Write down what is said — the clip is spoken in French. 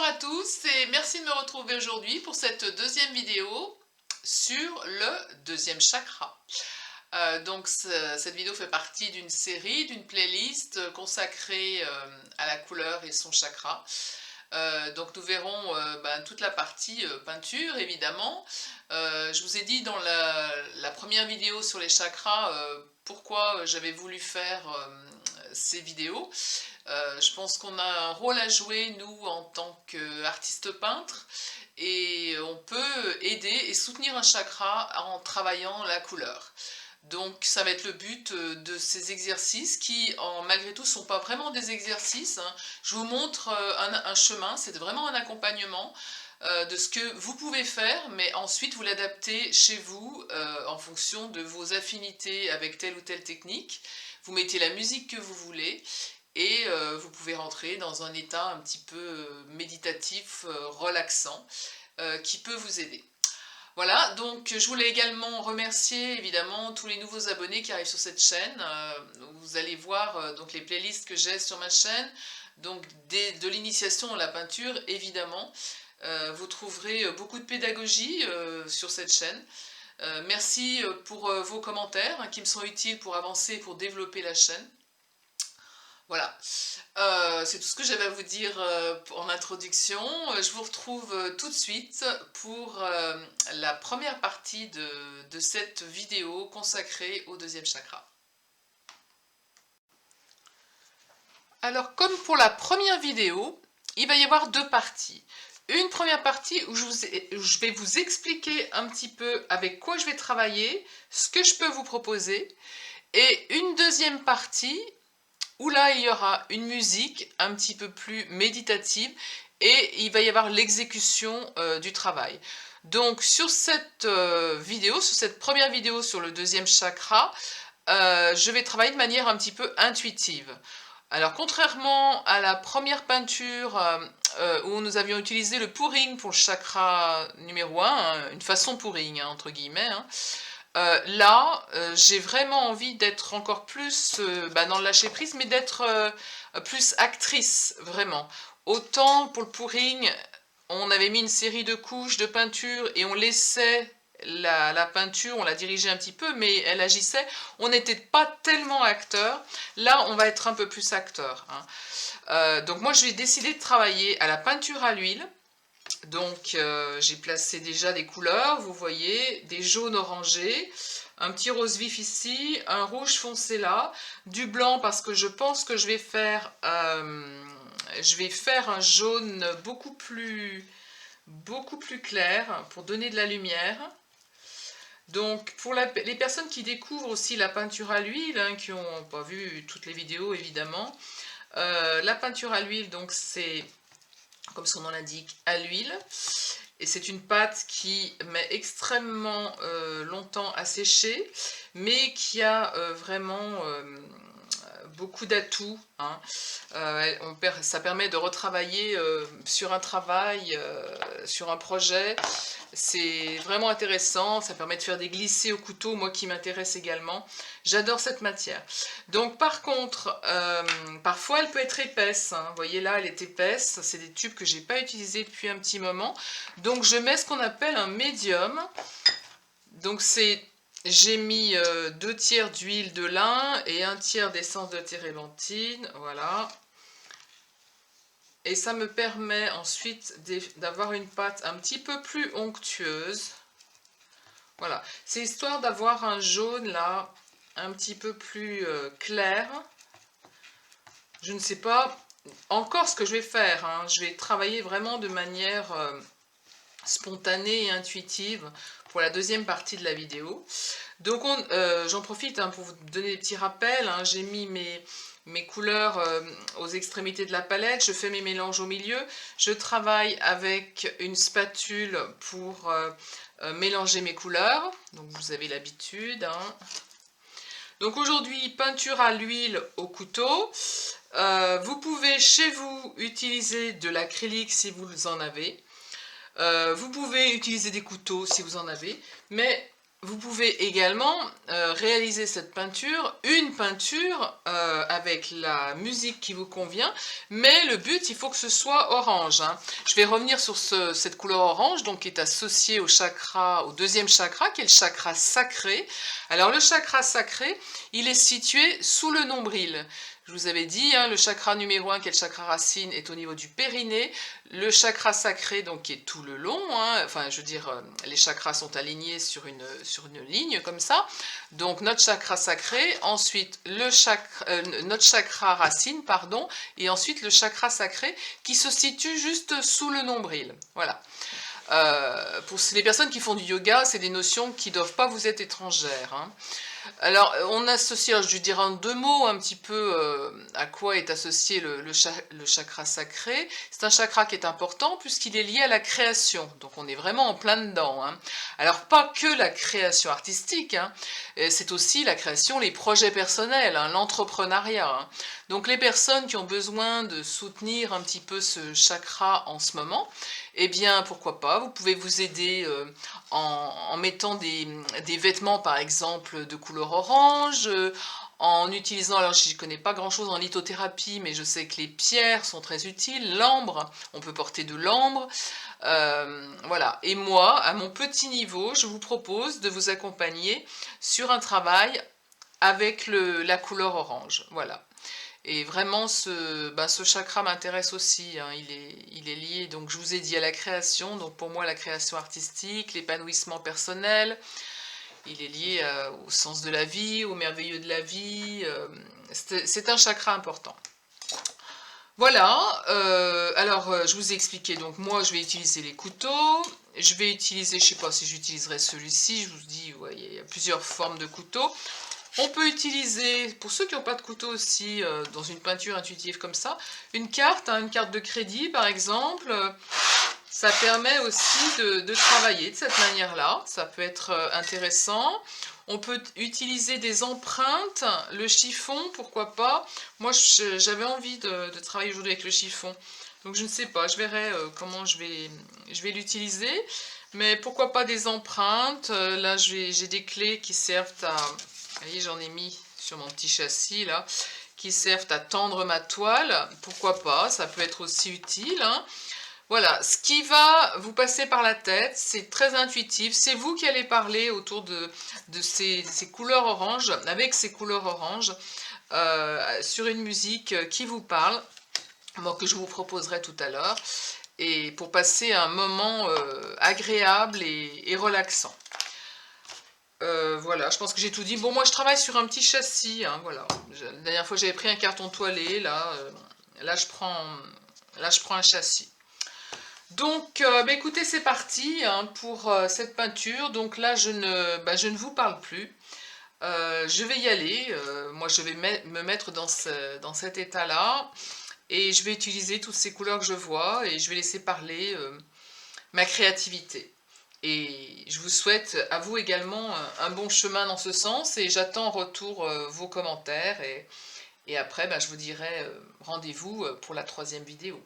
à tous et merci de me retrouver aujourd'hui pour cette deuxième vidéo sur le deuxième chakra. Cette vidéo fait partie d'une série, d'une playlist consacrée à la couleur et son chakra. Donc nous verrons toute la partie peinture évidemment. Je vous ai dit dans la première vidéo sur les chakras pourquoi j'avais voulu faire ces vidéos. Je pense qu'on a un rôle à jouer, nous, en tant qu'artistes peintres, et on peut aider et soutenir un chakra en travaillant la couleur. Donc ça va être le but de ces exercices qui, malgré tout, ne sont pas vraiment des exercices, hein. Je vous montre un chemin, c'est vraiment un accompagnement de ce que vous pouvez faire, mais ensuite vous l'adaptez chez vous en fonction de vos affinités avec telle ou telle technique. Vous mettez la musique que vous voulez et vous pouvez rentrer dans un état un petit peu méditatif, relaxant, qui peut vous aider. Voilà, donc je voulais également remercier évidemment tous les nouveaux abonnés qui arrivent sur cette chaîne. Vous allez voir donc les playlists que j'ai sur ma chaîne, donc de l'initiation à la peinture évidemment. Vous trouverez beaucoup de pédagogie sur cette chaîne. Merci pour vos commentaires qui me sont utiles pour avancer, pour développer la chaîne. Voilà, c'est tout ce que j'avais à vous dire en introduction. Je vous retrouve tout de suite pour la première partie de cette vidéo consacrée au deuxième chakra. Alors, comme pour la première vidéo, il va y avoir deux parties. Une première partie où je vais vous expliquer un petit peu avec quoi je vais travailler, ce que je peux vous proposer, et une deuxième partie où là il y aura une musique un petit peu plus méditative et il va y avoir l'exécution du travail. Donc sur cette vidéo, sur cette première vidéo sur le deuxième chakra, je vais travailler de manière un petit peu intuitive. Alors contrairement à la première peinture où nous avions utilisé le pouring pour le chakra numéro 1, hein, une façon pouring hein, entre guillemets, hein, là, j'ai vraiment envie d'être encore plus dans le lâcher-prise, mais d'être plus actrice, vraiment. Autant pour le pouring, on avait mis une série de couches de peinture et on laissait la peinture, on la dirigeait un petit peu, mais elle agissait. On n'était pas tellement acteur. Là, on va être un peu plus acteur, hein. Donc moi, je vais décider de travailler à la peinture à l'huile. Donc j'ai placé déjà des couleurs, vous voyez, des jaunes orangés, un petit rose vif ici, un rouge foncé là, du blanc parce que je pense que je vais faire un jaune beaucoup plus clair pour donner de la lumière. Donc pour les personnes qui découvrent aussi la peinture à l'huile, hein, qui n'ont pas vu toutes les vidéos évidemment, la peinture à l'huile donc c'est comme son nom l'indique, à l'huile. Et c'est une pâte qui met extrêmement longtemps à sécher, mais qui a vraiment beaucoup d'atouts, hein. Ça permet de retravailler sur un travail, sur un projet. C'est vraiment intéressant, ça permet de faire des glissés au couteau, moi qui m'intéresse également. J'adore cette matière. Donc par contre, parfois elle peut être épaisse, hein. Vous voyez là, elle est épaisse. C'est des tubes que j'ai pas utilisés depuis un petit moment. Donc je mets ce qu'on appelle un médium. Donc j'ai mis 2 tiers d'huile de lin et 1 tiers d'essence de térébenthine. Voilà. Et ça me permet ensuite d'avoir une pâte un petit peu plus onctueuse. Voilà, c'est histoire d'avoir un jaune là, un petit peu plus clair. Je ne sais pas encore ce que je vais faire, hein. Je vais travailler vraiment de manière spontanée et intuitive pour la deuxième partie de la vidéo. Donc j'en profite hein, pour vous donner des petits rappels, hein. J'ai mis mes couleurs aux extrémités de la palette, je fais mes mélanges au milieu, je travaille avec une spatule pour mélanger mes couleurs, donc vous avez l'habitude, hein. Donc aujourd'hui, peinture à l'huile au couteau. Vous pouvez chez vous utiliser de l'acrylique si vous en avez. Vous pouvez utiliser des couteaux si vous en avez, mais Vous pouvez également réaliser cette peinture, une peinture avec la musique qui vous convient, mais le but, il faut que ce soit orange, hein. Je vais revenir sur cette couleur orange, donc qui est associée au chakra, au deuxième chakra, qui est le chakra sacré. Alors le chakra sacré, il est situé sous le nombril. Je vous avais dit, hein, le chakra numéro 1, qui est le chakra racine, est au niveau du périnée. Le chakra sacré, donc, qui est tout le long, hein, enfin, je veux dire, les chakras sont alignés sur une ligne comme ça. Donc, notre chakra sacré, ensuite notre chakra racine, pardon, et ensuite le chakra sacré qui se situe juste sous le nombril. Voilà. Pour les personnes qui font du yoga, c'est des notions qui ne doivent pas vous être étrangères, hein. Alors, on associe, je vais dire en deux mots un petit peu à quoi est associé le chakra sacré. C'est un chakra qui est important puisqu'il est lié à la création. Donc, on est vraiment en plein dedans, hein. Alors, pas que la création artistique, hein, c'est aussi la création, les projets personnels, hein, l'entrepreneuriat, hein. Donc, les personnes qui ont besoin de soutenir un petit peu ce chakra en ce moment, eh bien, pourquoi pas, vous pouvez vous aider en mettant des vêtements, par exemple, de couleur orange, en utilisant, alors je ne connais pas grand-chose en lithothérapie, mais je sais que les pierres sont très utiles, l'ambre, on peut porter de l'ambre, voilà. Et moi, à mon petit niveau, je vous propose de vous accompagner sur un travail avec la couleur orange, voilà. Et vraiment, ce chakra m'intéresse aussi, hein, il est lié, donc je vous ai dit, à la création, donc pour moi la création artistique, l'épanouissement personnel, il est lié au sens de la vie, au merveilleux de la vie, c'est un chakra important. Voilà, je vous ai expliqué, donc moi je vais utiliser les couteaux, je vais utiliser, je ne sais pas si j'utiliserai celui-ci, je vous dis, ouais, il y a plusieurs formes de couteaux. On peut utiliser, pour ceux qui n'ont pas de couteau aussi, dans une peinture intuitive comme ça, une carte, hein, une carte de crédit par exemple. Ça permet aussi de travailler de cette manière-là, ça peut être intéressant. On peut utiliser des empreintes, le chiffon, pourquoi pas. Moi, j'avais envie de travailler aujourd'hui avec le chiffon. Donc je ne sais pas, je verrai comment je vais l'utiliser. Mais pourquoi pas des empreintes. Là, j'ai des clés qui servent à... Vous voyez, j'en ai mis sur mon petit châssis là, qui servent à tendre ma toile. Pourquoi pas, ça peut être aussi utile, hein. Voilà, ce qui va vous passer par la tête, c'est très intuitif. C'est vous qui allez parler autour de ces couleurs oranges, avec ces couleurs oranges, sur une musique qui vous parle, moi, que je vous proposerai tout à l'heure, et pour passer un moment agréable et relaxant. Voilà, je pense que j'ai tout dit. Bon, moi, je travaille sur un petit châssis, hein, voilà. La dernière fois, j'avais pris un carton toilé, là, je prends un châssis. Donc, écoutez, c'est parti, hein, pour cette peinture. Donc là, je ne vous parle plus. Je vais y aller. Moi, je vais me mettre dans cet état-là. Et je vais utiliser toutes ces couleurs que je vois. Et je vais laisser parler ma créativité. Et je vous souhaite à vous également un bon chemin dans ce sens. Et j'attends en retour vos commentaires. Et après, je vous dirai rendez-vous pour la 3e vidéo.